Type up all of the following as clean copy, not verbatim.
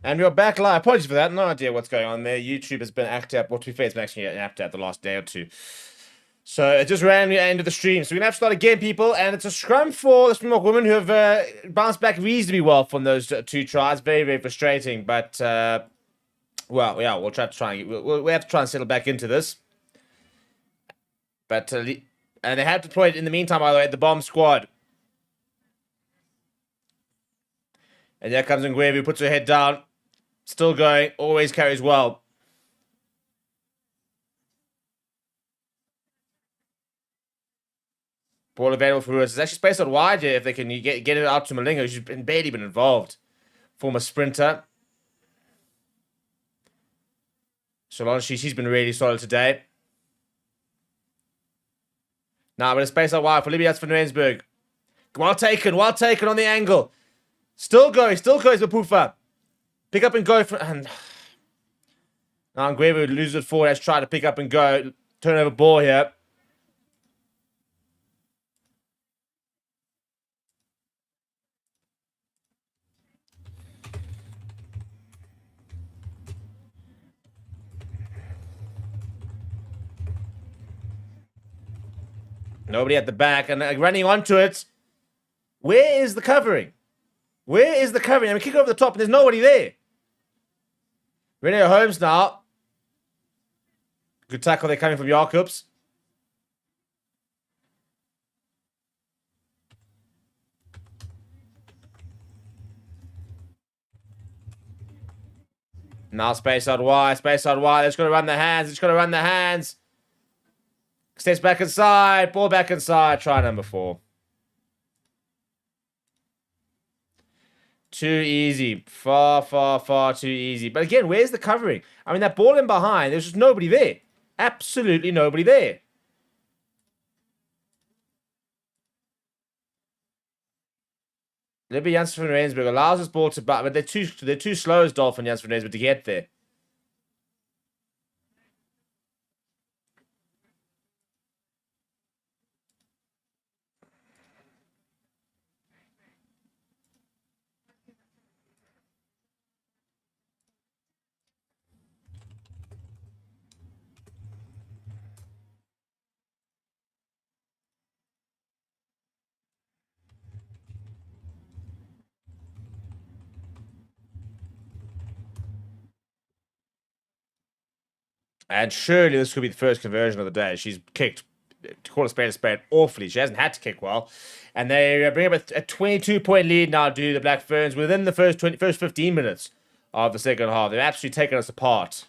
And we're back live. Apologies for that. No idea what's going on there. YouTube has been active up. Well, to be fair, it's been actually active out the last day or two. So it just randomly ended the stream. So we're going to have to start again, people. And it's a scrum for the Springbok Women who have bounced back reasonably well from those two tries. Very, very frustrating. But, well, yeah, we'll try and we have to try and settle back into this. But, and they have deployed in the meantime, by the way, the bomb squad. And there comes Ngwevu, puts her head down. Still going, always carries well. Ball available for us. It's actually spaced out wide here if they can get it out to Malinga, who's barely been involved. Former sprinter. Solange, she's been really solid today. Now, but it's spaced out wide for Libya. That's for Nuensberg. Well taken on the angle. Still going Mapufa. Pick up and go for... And now Ngwevu loses it forward. Let's try to pick up and go. Turnover ball here. Nobody at the back and running onto it. Where is the covering? Where is the covering? I mean, kick over the top and there's nobody there. Rene Holmes now. Good tackle there coming from Jacobs. Now space out wide. It's got to run the hands. Steps back inside. Ball back inside. Try number 4. Too easy. Far too easy. But again, where's the covering? I mean, that ball in behind, there's just nobody there. Absolutely nobody there. Libby Janssen van Rensburg allows this ball to but they're too slow as Dolphin Janssen van Rensburg to get there. And surely this could be the first conversion of the day. She's kicked, to call a spade, awfully. She hasn't had to kick well. And they bring up a 22-point lead now, do the Black Ferns, within the first 15 minutes of the second half. They've absolutely taken us apart.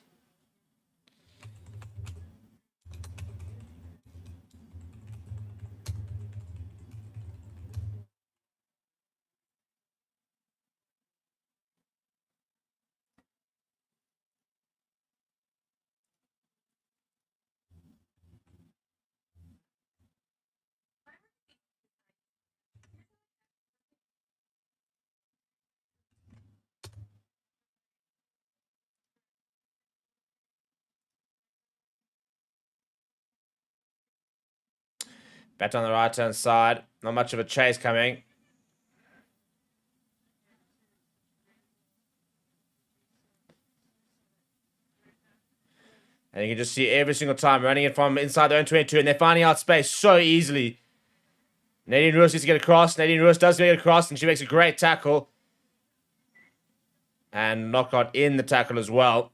Back on the right-hand side. Not much of a chase coming. And you can just see every single time running it from inside their own 22, and they're finding out space so easily. Nadine Roos needs to get across. Nadine Roos does make it across, and she makes a great tackle. And knockout in the tackle as well.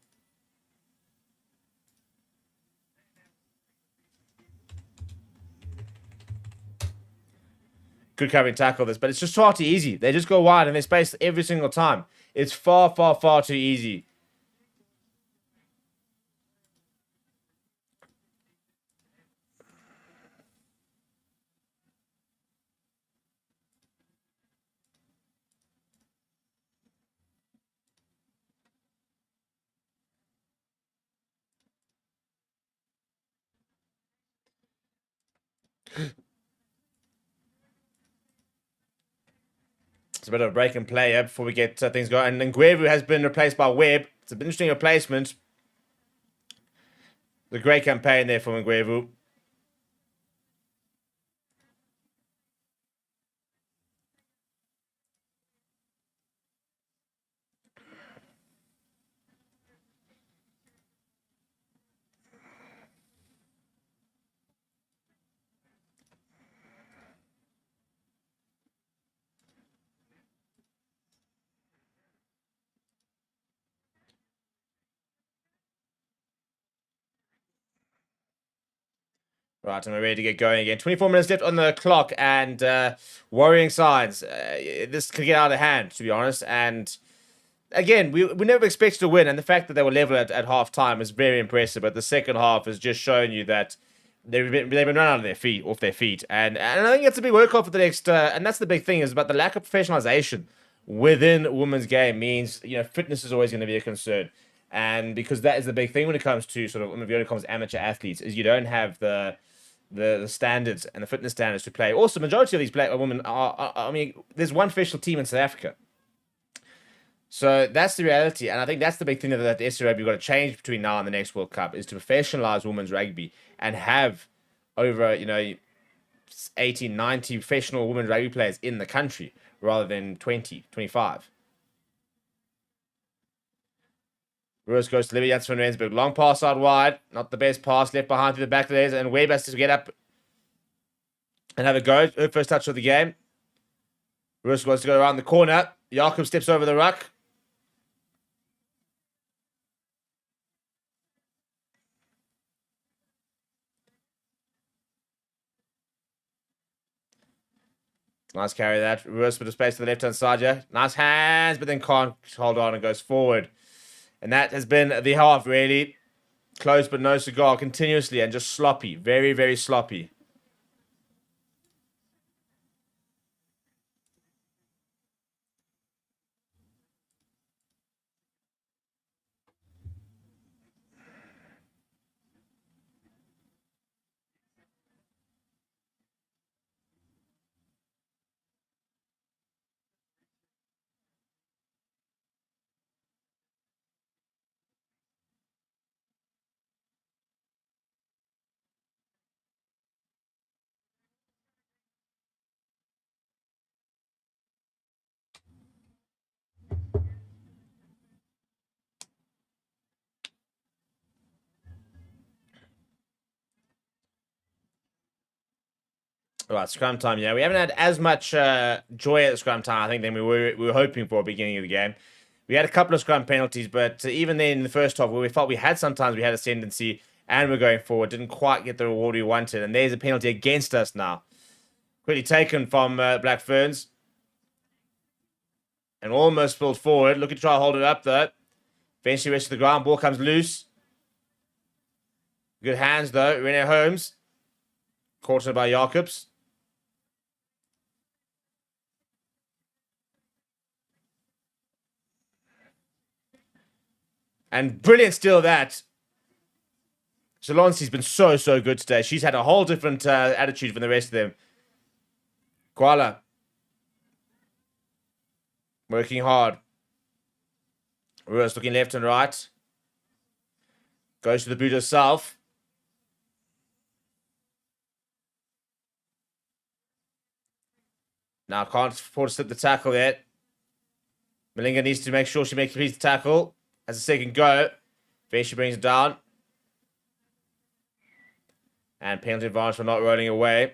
Good covering tackle this, but it's just far too easy. They just go wide and they space every single time. It's far too easy. It's a bit of a break and play here before we get things going. And Ngwevu has been replaced by Webb. It's an interesting replacement. The great campaign there for Ngwevu. Right, and we're ready to get going again. 24 minutes left on the clock, and worrying signs. This could get out of hand, to be honest. And again, we never expected to win, and the fact that they were level at half time is very impressive. But the second half has just shown you that they've been run out of off their feet, and I think it's a big work off for the next. And that's the big thing is about the lack of professionalization within women's game means fitness is always going to be a concern, and because that is the big thing when it comes to sort of when it comes to amateur athletes is you don't have the standards and the fitness standards to play. Also, majority of these women are I mean, there's one official team in South Africa. So that's the reality, and I think that's the big thing that the SA Rugby got to change between now and the next World Cup is to professionalize women's rugby and have over 80, 90 professional women's rugby players in the country rather than 20, 25. Rose goes to Libby Janssen van Rensburg. Long pass out wide. Not the best pass. Left behind through the back of the and Webb has to get up and have a go. Her first touch of the game. Rose wants to go around the corner. Jakob steps over the ruck. Nice carry that. Rose with the space to the left-hand side, yeah. Nice hands, but then can't hold on and goes forward. And that has been the half, really. Close but no cigar continuously and just sloppy. Very, very sloppy. Right, scrum time. Yeah, we haven't had as much joy at the scrum time, I think, than we were hoping for at the beginning of the game. We had a couple of scrum penalties, but even then in the first half, where we felt we had ascendancy and we're going forward, didn't quite get the reward we wanted. And there's a penalty against us now. Quickly taken from Black Ferns. And almost spilled forward. Looking to try to hold it up, though. Eventually rests to the ground. Ball comes loose. Good hands, though. Rene Holmes. Caught by Jacobs. And brilliant steal that. Zelonsi's been so good today. She's had a whole different attitude from the rest of them. Kuala. Working hard. Ruas looking left and right. Goes to the boot herself. Now can't afford to slip the tackle yet. Malinga needs to make sure she makes the tackle. Has a second go. Then she brings it down. And penalty advantage for not rolling away.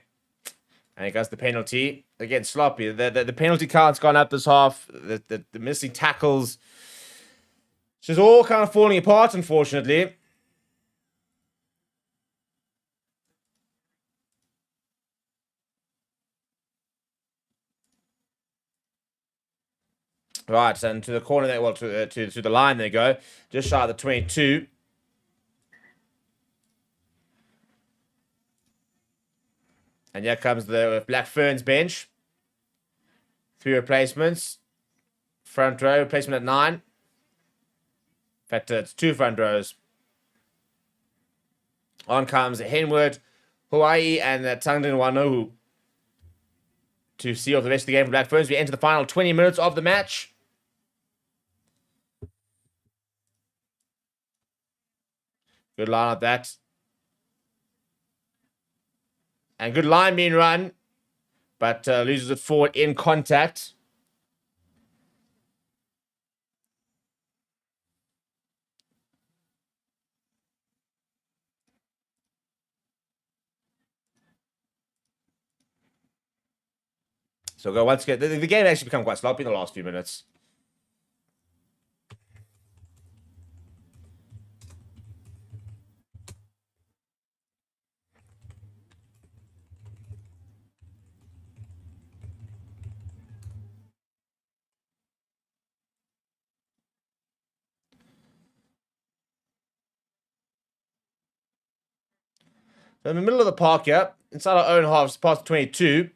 And he gets the penalty. Again, sloppy. The penalty count's gone up this half. The missing tackles. It's just all kind of falling apart, unfortunately. Right, and to the corner there, well, to the line they go. Just shy of the 22. And here comes the Black Ferns bench. 3 replacements. Front row, replacement at 9. In fact, it's 2 front rows. On comes Henwood, Hawaii, and Tangden Wanohu to seal the rest of the game for Black Ferns. We enter the final 20 minutes of the match. Good line at that. And good line being run. But loses it forward in contact. So go once again. The game actually become quite sloppy in the last few minutes. So in the middle of the park here, inside our own half, past 22.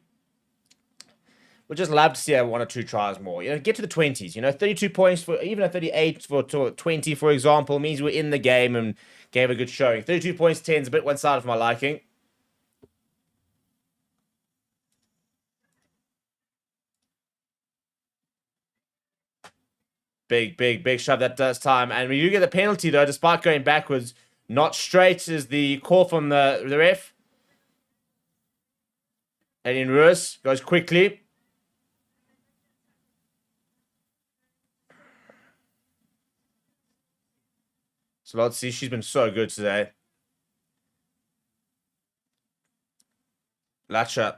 We'd just love to see 1 or 2 tries more. Get to the 20s. 32 points for even a 38 for 20, for example, means we're in the game and gave a good showing. 32 points, 10 is a bit one-sided for my liking. Big shove that does time. And we do get the penalty, though, despite going backwards. Not straight is the call from the ref. And in reverse, goes quickly. So let's see. She's been so good today. Latcher.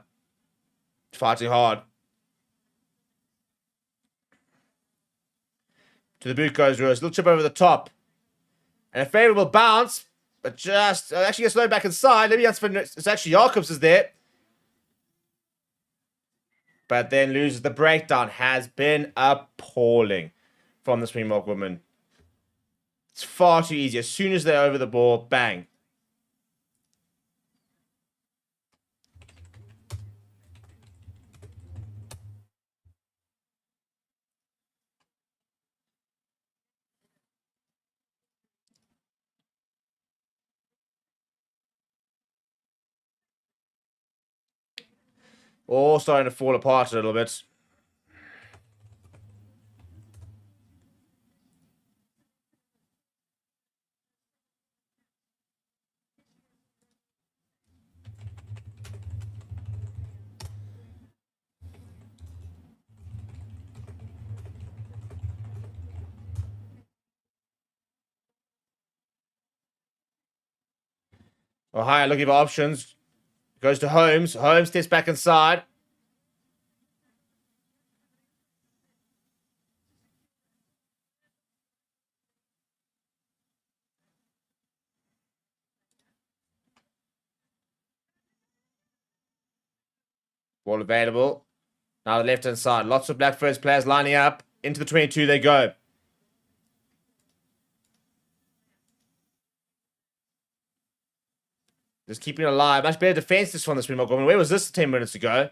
Fighting hard. To the boot goes Ruiz. Little chip over the top. And a favourable bounce. But just actually gets slowed back inside. Maybe it's actually Jacobs is there. But then loses the breakdown. Has been appalling from the Springbok Women. It's far too easy. As soon as they're over the ball, bang. All starting to fall apart a little bit. Ohio looking for options. Goes to Holmes. Holmes steps back inside. Ball available. Now the left-hand side. Lots of Black Ferns players lining up. Into the 22 they go. Just keeping it alive. Much better defense this one, the Springbok Women. Where was this 10 minutes ago?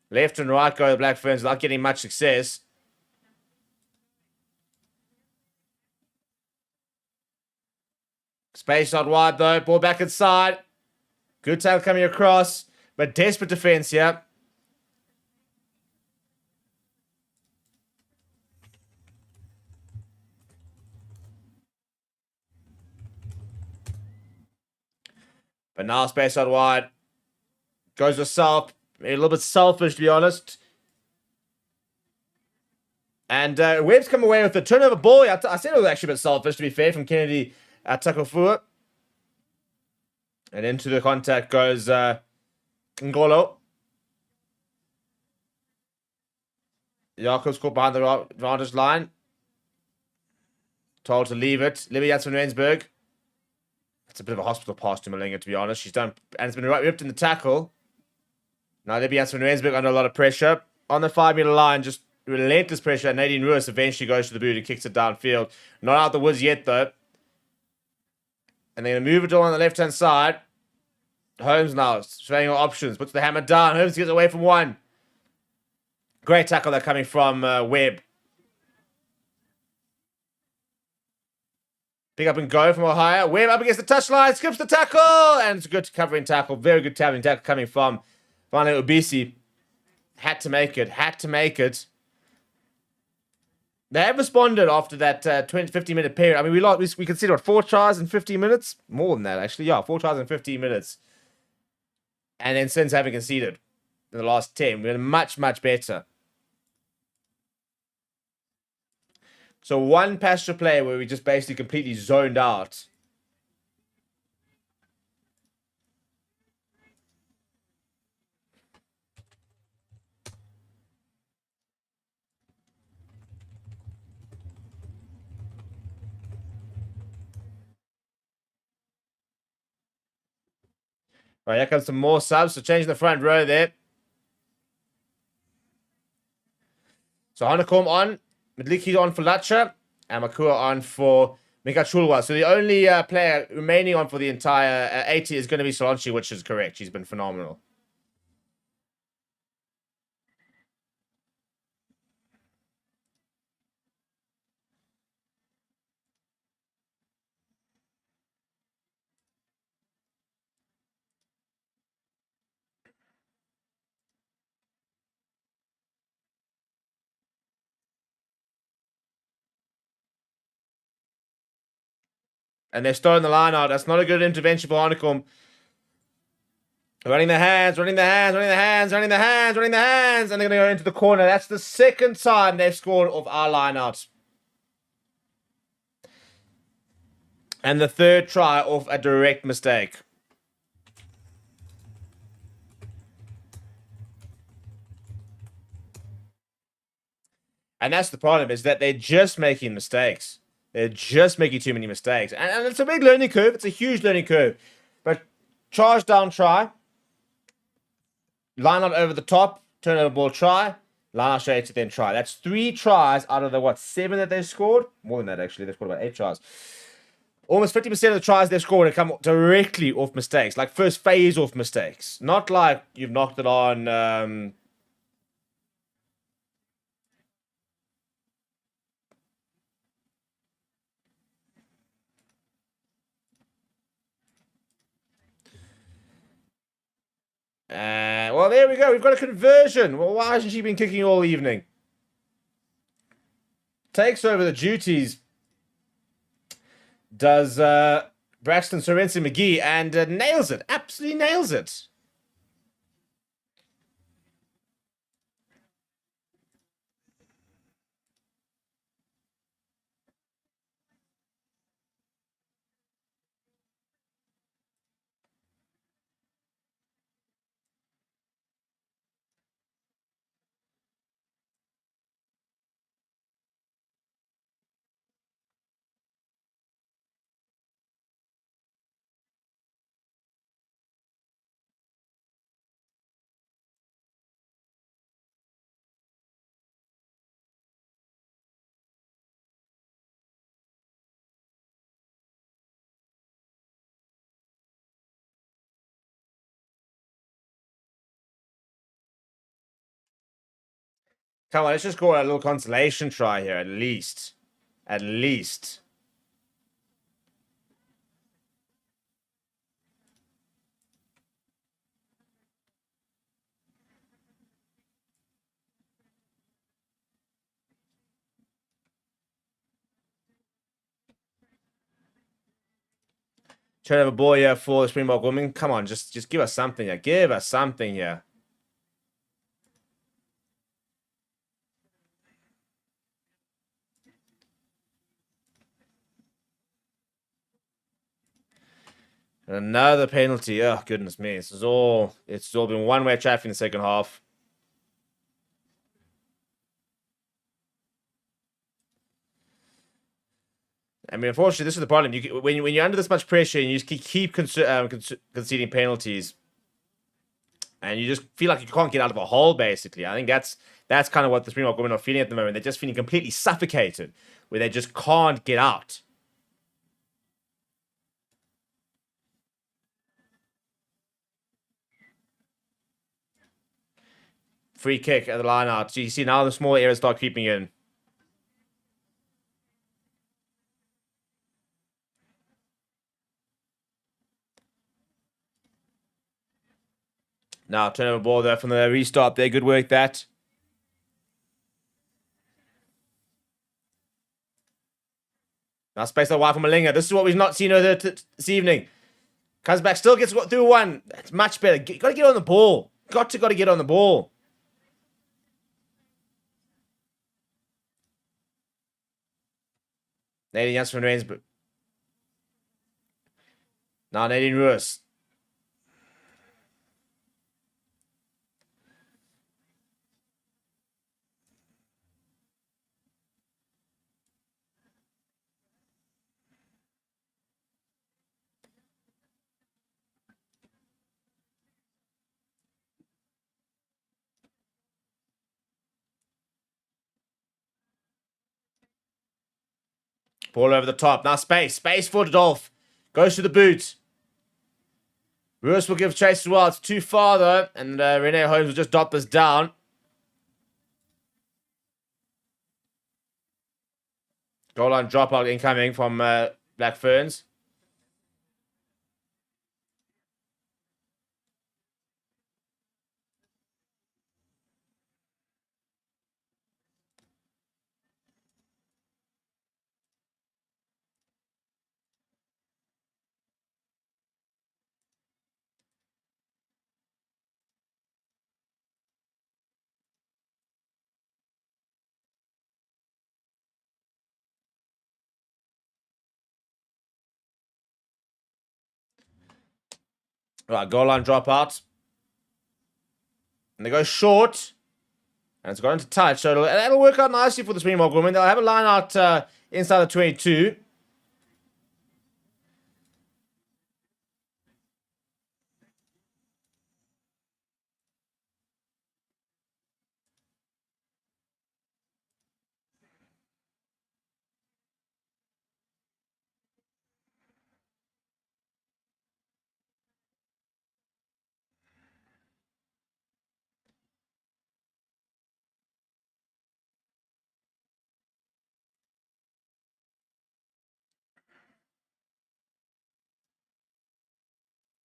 Left and right go the Black Ferns without getting much success. Space out wide though. Ball back inside. Good tackle coming across. But desperate defense here. But now space out wide. Goes with Self. A little bit selfish, to be honest. And Webb's come away with the turnover ball. I said it was actually a bit selfish, to be fair, from Kennedy Takafua. And into the contact goes Ngolo. Jacobs caught behind the advantage line. Told to leave it. Libby Janssen van Rensburg. It's a bit of a hospital pass to Malinga, to be honest. She's done, and it's been ripped in the tackle. Now Libby Janssen van Rensburg under a lot of pressure. On the 5-meter line, just relentless pressure. Nadine Ruiz eventually goes to the boot and kicks it downfield. Not out the woods yet, though. And they're going to move it all on the left-hand side. Holmes now, surveying all options. Puts the hammer down. Holmes gets away from one. Great tackle there coming from Webb. Pick up and go from Ohio. Webb up against the touchline. Skips the tackle. And it's a good covering tackle. Very good covering tackle coming from Vane Ubisi. Had to make it. Had to make it. They have responded after that 50-minute period. I mean, we considered 4 tries in 15 minutes? More than that, actually. Yeah, 4 tries in 15 minutes. And then since having conceded in the last 10, we're much, much better. So one pasture play where we just basically completely zoned out. Right, here comes some more subs. So changing the front row there. So Hanekom on. Medliki on for Latcher. And Makua on for Mikachulwa. So the only player remaining on for the entire 80 is going to be Solanchi, which is correct. She's been phenomenal. And they're starting the line out. That's not a good intervention for Hanekom. Running the hands, running the hands, running the hands, running the hands, running the hands. And they're going to go into the corner. That's the second time they've scored off our line out. And the third try off a direct mistake. And that's the problem, is that they're just making mistakes. They're just making too many mistakes. And it's a big learning curve. It's a huge learning curve. But charge down try. Line out over the top. Turnover ball try. Line out straight to then try. That's 3 tries out of the, 7 that they've scored? More than that, actually. They've scored about 8 tries. Almost 50% of the tries they've scored have come directly off mistakes. Like first phase off mistakes. Not like you've knocked it on... well, there we go. We've got a conversion. Well, why hasn't she been kicking all evening? Takes over the duties. Does Braxton Sorensen McGee and nails it. Absolutely nails it. Come on, let's just go a little consolation try here, at least. At least. Turnover ball here for the Springbok Women. Come on, just give us something here. Give us something here. Another penalty. Oh, goodness me. It's all been one-way traffic in the second half. I mean, unfortunately, this is the problem. When you're under this much pressure and you just keep conceding penalties, and you just feel like you can't get out of a hole, basically. I think that's kind of what the Springbok Women are feeling at the moment. They're just feeling completely suffocated, where they just can't get out. Free kick at the line out. So you see now the small areas start creeping in. Now, turnover ball there from the restart there. Good work, that. Now, space that wide from Malinga. This is what we've not seen this evening. Comes back, still gets through one. It's much better. Got to get on the ball. Got to get on the ball. Nadine Janssen from Rainsburg. Now, Nadine Ruiz. Ball over the top. Now space. Space for Dolph. Goes to the boot. Ruiz will give chase as well. It's too far though. And Rene Holmes will just dot this down. Goal line dropout incoming from Black Ferns. Right, goal line dropout. And they go short. And it's got into touch. So that'll work out nicely for the Springbok Women. They'll have a line out inside the 22.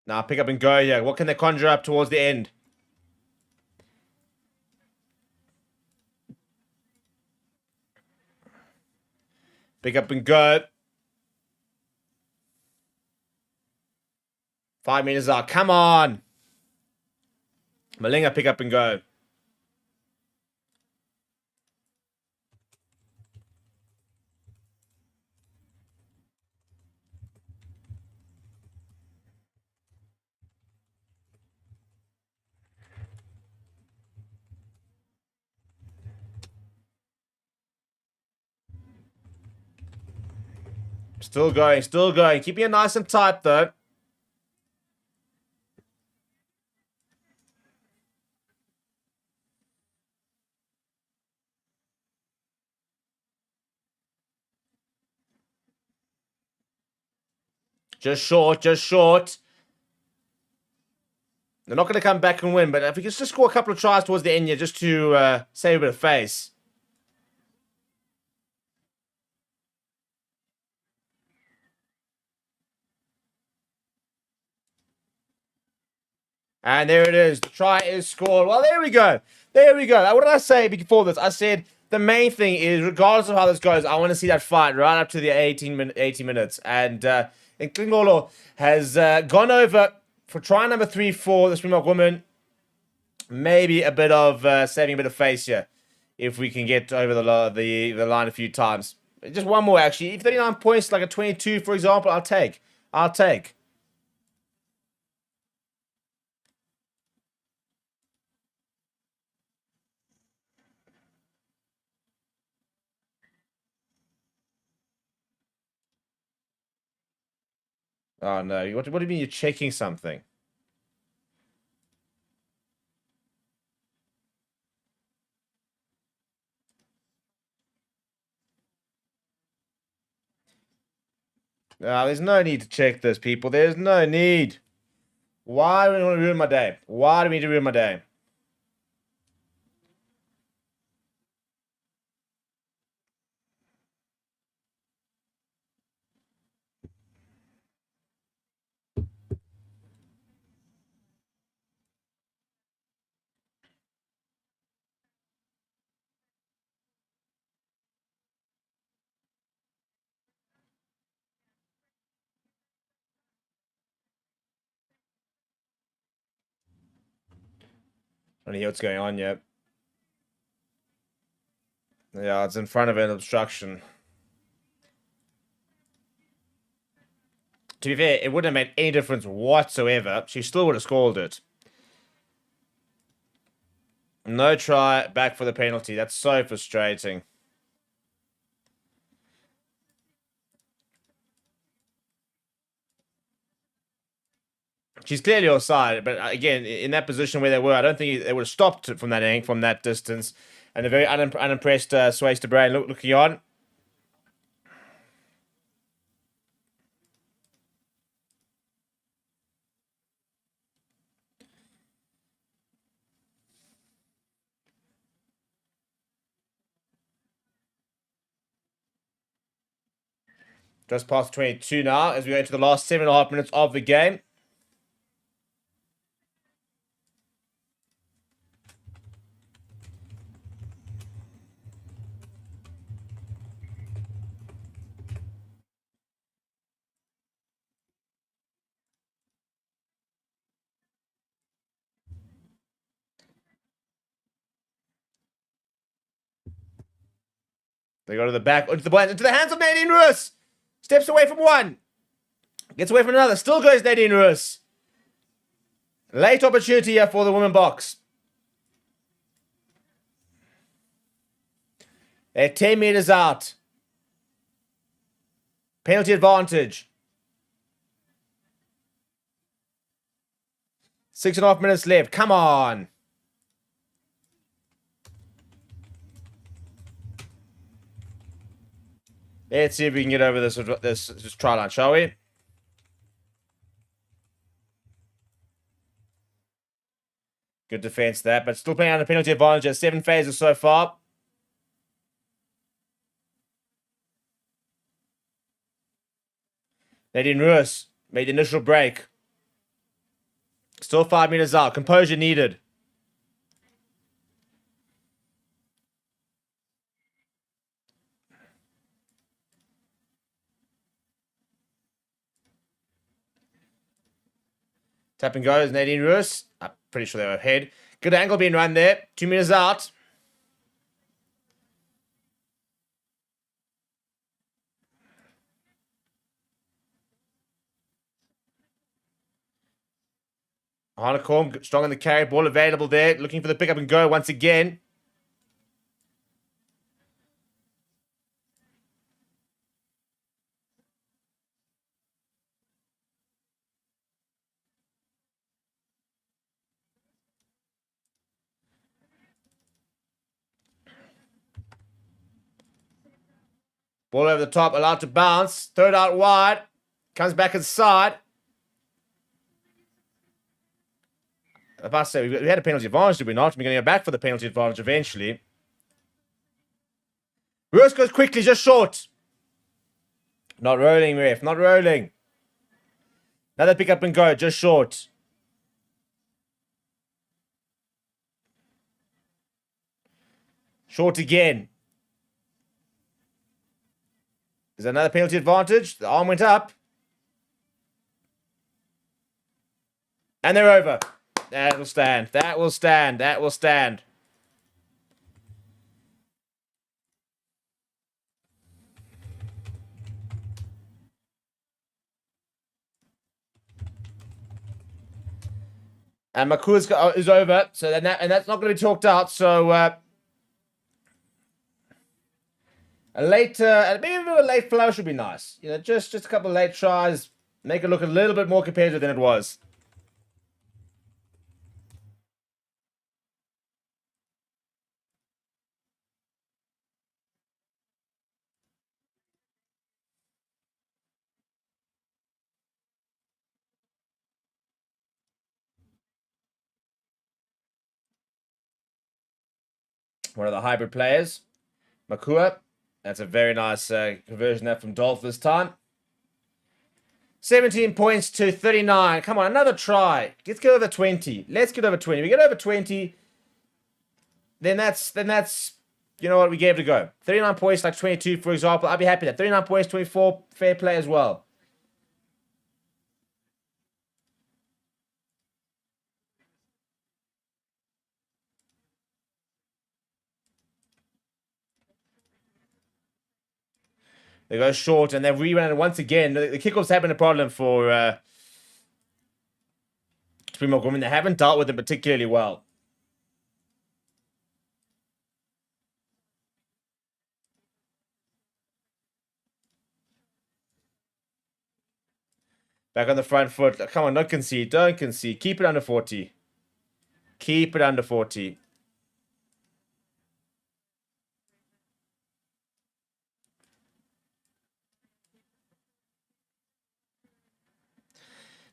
Now pick up and go here. What can they conjure up towards the end? Pick up and go. 5 meters out. Come on. Malinga, pick up and go. Still going, still going. Keeping it nice and tight, though. Just short, just short. They're not going to come back and win, but if we can just score a couple of tries towards the end here, just to save a bit of face. And there it is. The try is scored. Well, there we go. There we go. What did I say before this? I said the main thing is, regardless of how this goes, I want to see that fight right up to the 80 minutes. And Klingolo has gone over for try number 3 for the Springbok Women. Maybe a bit of saving a bit of face here, if we can get over the line a few times. Just one more, actually. If 39 points, like a 22, for example, I'll take. I'll take. Oh, no. What do you mean you're checking something? There's no need to check this, people. There's no need. Why do we want to ruin my day? Why do we need to ruin my day? I don't hear what's going on yet. Yeah, it's in front of an obstruction. To be fair, it wouldn't have made any difference whatsoever. She still would have scored it. No try, back for the penalty. That's so frustrating. She's clearly offside, but again, in that position where they were, I don't think they would have stopped from that angle, from that distance. And a very unimpressed Swayster Brain looking on. Just past 22 now as we go into the last 7.5 minutes of the game. They go to the back, into the hands of Nadine Roos. Steps away from one. Gets away from another. Still goes Nadine Roos. Late opportunity here for the women Boks. They're 10 meters out. Penalty advantage. 6.5 minutes left. Come on. Let's see if we can get over this try line, shall we? Good defense there, but still playing under penalty advantage at 7 phases so far. Nadine Roos made the initial break. Still 5 meters out. Composure needed. Tap and goes, Nadine Roos. I'm pretty sure they were ahead. Good angle being run there. 2 meters out. Hanekom, strong in the carry. Ball available there. Looking for the pick up and go once again. Ball over the top, allowed to bounce. Third out wide. Comes back inside. If I say we had a penalty advantage, did we not? We're going to go back for the penalty advantage eventually. Roos goes quickly, just short. Not rolling, ref. Not rolling. Another pick up and go, just short. Short again. Is there another penalty advantage? The arm went up. And they're over. That will stand. That will stand. That will stand. And Makua is over. So and that's not going to be talked out. So maybe a late flourish would be nice. You know, just a couple of late tries, make it look a little bit more competitive than it was. One of the hybrid players, Makua. That's a very nice conversion there from Dolph this time. 17 points to 39. Come on, another try. Let's get over 20. Let's get over 20. We get over 20, then that's you know what, we gave it a go. 39 points, like 22, for example. I'd be happy with that. 39 points, 24, fair play as well. They go short, and they've rerun it once again. The kickoffs have been a problem for Springbok Women. They haven't dealt with it particularly well. Back on the front foot. Come on, don't concede. Don't concede. Keep it under 40. Keep it under 40.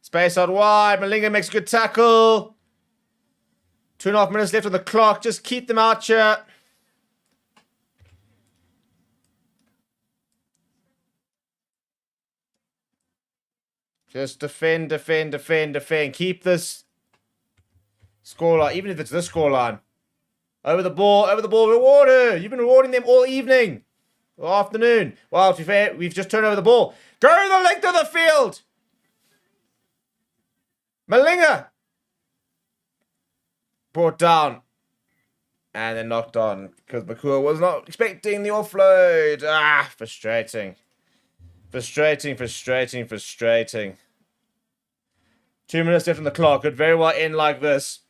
Space out wide. Malinga makes a good tackle. 2.5 minutes left on the clock. Just keep them out here. Just defend. Keep this scoreline, even if it's this scoreline. Over the ball, rewarder. You've been rewarding them all evening. Or afternoon. Well, to be fair, we've just turned over the ball. Go the length of the field. Malinga. Brought down. And then knocked on. Because Makua was not expecting the offload. Frustrating. Frustrating. 2 minutes left on the clock. Could very well end like this.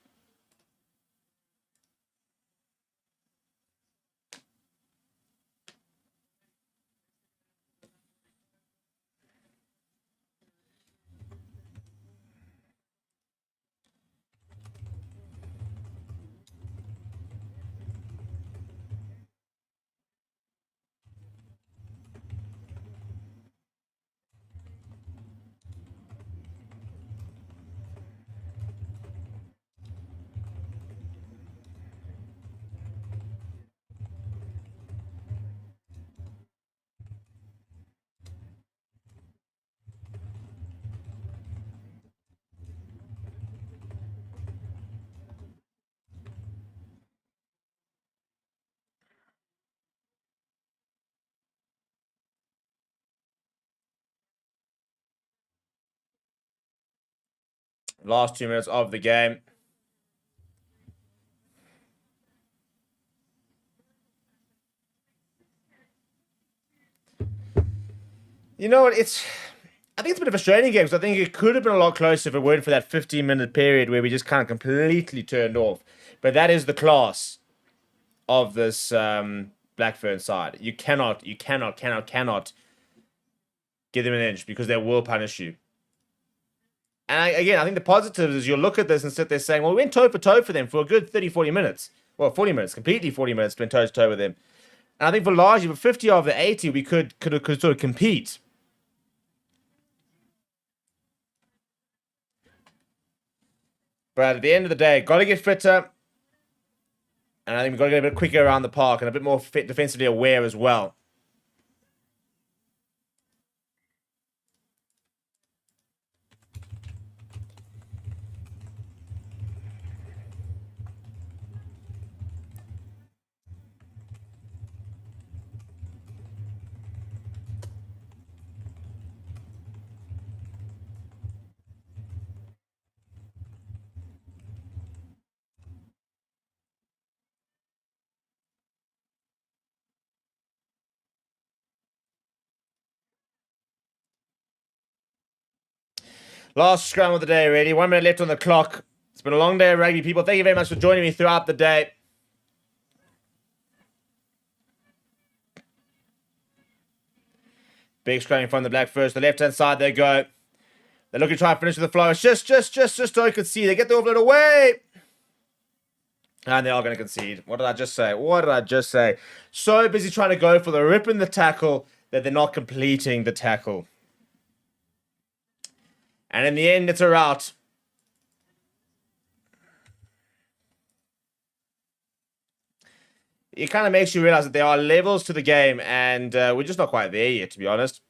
Last 2 minutes of the game. You know what? I think it's a bit of a frustrating game, because I think it could have been a lot closer if it weren't for that 15-minute period where we just kind of completely turned off. But that is the class of this Black Ferns side. You cannot give them an inch, because they will punish you. And I think the positives is you'll look at this and sit there saying, well, we went toe for toe for them for a good 30, 40 minutes. Well, 40 minutes, completely 40 minutes, went toe to toe with them. And I think for largely, for 50 of the 80, we could sort of compete. But at the end of the day, got to get fitter. And I think we've got to get a bit quicker around the park and a bit more defensively aware as well. Last scrum of the day, really. 1 minute left on the clock. It's been a long day of rugby, people. Thank you very much for joining me throughout the day. Big scrum from the Black Ferns. The left-hand side, they go. They're looking to try and finish with the flow. It's just so you can see. They get the offload away. And they are going to concede. What did I just say? So busy trying to go for the rip in the tackle that they're not completing the tackle. And in the end, it's a rout. It kind of makes you realize that there are levels to the game, and we're just not quite there yet, to be honest.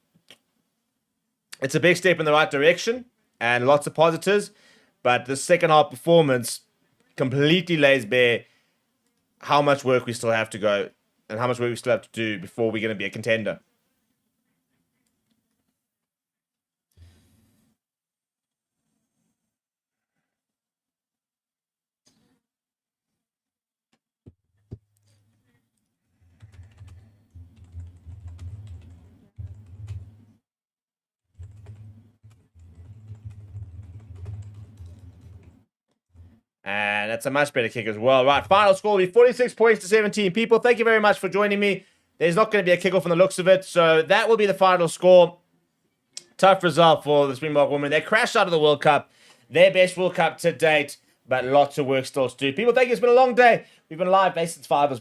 It's a big step in the right direction, and lots of positives, but the second half performance completely lays bare how much work we still have to go, and how much work we still have to do before we're going to be a contender. And that's a much better kick as well. Right, final score will be 46 points to 17. People, thank you very much for joining me. There's not going to be a kickoff from the looks of it, so that will be the final score. Tough result for the Springbok Women. They crashed out of the World Cup. Their best World Cup to date, but lots of work still to do. People, thank you. It's been a long day. We've been live based since 5 as